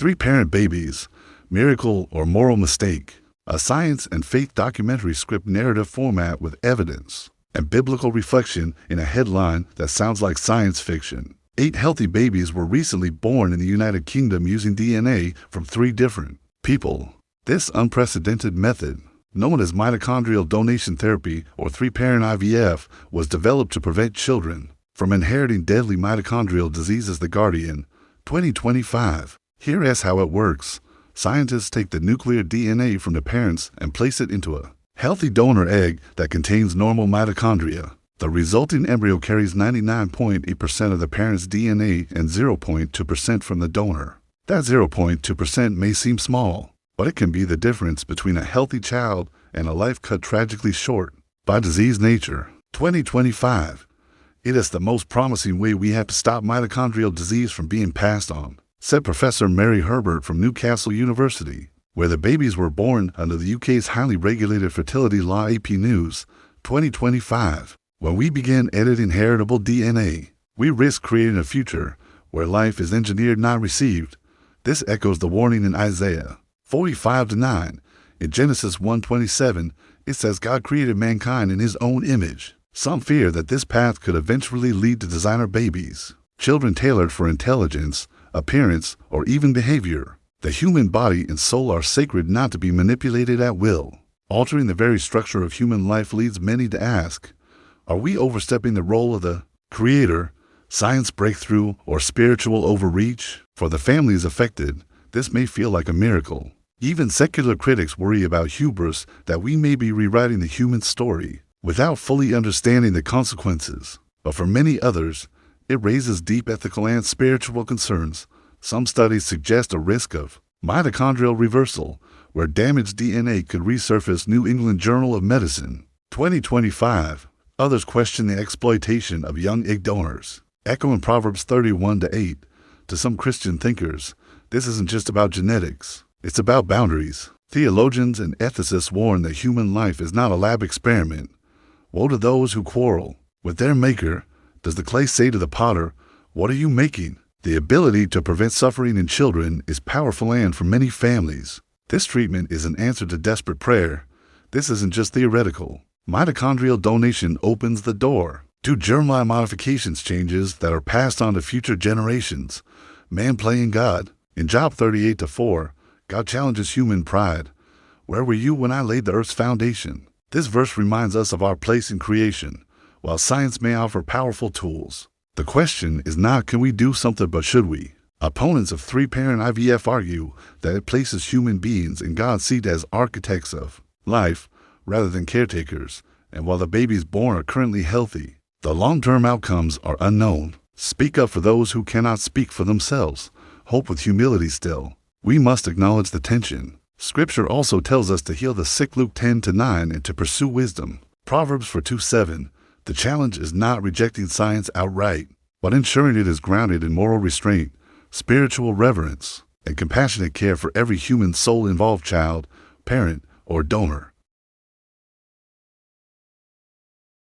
Three-parent babies, miracle or moral mistake. A science and faith documentary script narrative format with evidence and biblical reflection in a headline that sounds like science fiction. 8 healthy babies were recently born in the United Kingdom using DNA from 3 different people. This unprecedented method, known as mitochondrial donation therapy or three-parent IVF, was developed to prevent children from inheriting deadly mitochondrial diseases. The Guardian, 2025. Here's how it works. Scientists take the nuclear DNA from the parents and place it into a healthy donor egg that contains normal mitochondria. The resulting embryo carries 99.8% of the parent's DNA and 0.2% from the donor. That 0.2% may seem small, but it can be the difference between a healthy child and a life cut tragically short by disease. Nature, 2025. It is the most promising way we have to stop mitochondrial disease from being passed on, said Professor Mary Herbert from Newcastle University, where the babies were born under the UK's highly regulated fertility law. AP News, 2025. When we begin editing heritable DNA, we risk creating a future where life is engineered, not received. This echoes the warning in Isaiah 45:9. In Genesis 1:27, it says God created mankind in his own image. Some fear that this path could eventually lead to designer babies, children tailored for intelligence, appearance, or even behavior. The human body and soul are sacred, not to be manipulated at will. Altering the very structure of human life leads many to ask, are we overstepping the role of the Creator, science breakthrough, or spiritual overreach? For the families affected, this may feel like a miracle. Even secular critics worry about hubris, that we may be rewriting the human story without fully understanding the consequences. But for many others, it raises deep ethical and spiritual concerns. Some studies suggest a risk of mitochondrial reversal, where damaged DNA could resurface. New England Journal of Medicine, 2025. Others question the exploitation of young egg donors. Echoing Proverbs 31:8, to some Christian thinkers, this isn't just about genetics, it's about boundaries. Theologians and ethicists warn that human life is not a lab experiment. Woe to those who quarrel with their maker. Does the clay say to the potter, "What are you making?" The ability to prevent suffering in children is powerful, and for many families, this treatment is an answer to desperate prayer. This isn't just theoretical. Mitochondrial donation opens the door to germline modifications, changes that are passed on to future generations. Man playing God. In Job 38:4, God challenges human pride. Where were you when I laid the earth's foundation? This verse reminds us of our place in creation. While science may offer powerful tools, the question is not can we do something, but should we? Opponents of three-parent IVF argue that it places human beings in God's seat as architects of life rather than caretakers, and while the babies born are currently healthy, the long-term outcomes are unknown. Speak up for those who cannot speak for themselves. Hope with humility still. We must acknowledge the tension. Scripture also tells us to heal the sick. Luke 10:9, and to pursue wisdom. Proverbs 4:2-7. The challenge is not rejecting science outright, but ensuring it is grounded in moral restraint, spiritual reverence, and compassionate care for every human soul involved, child, parent, or donor.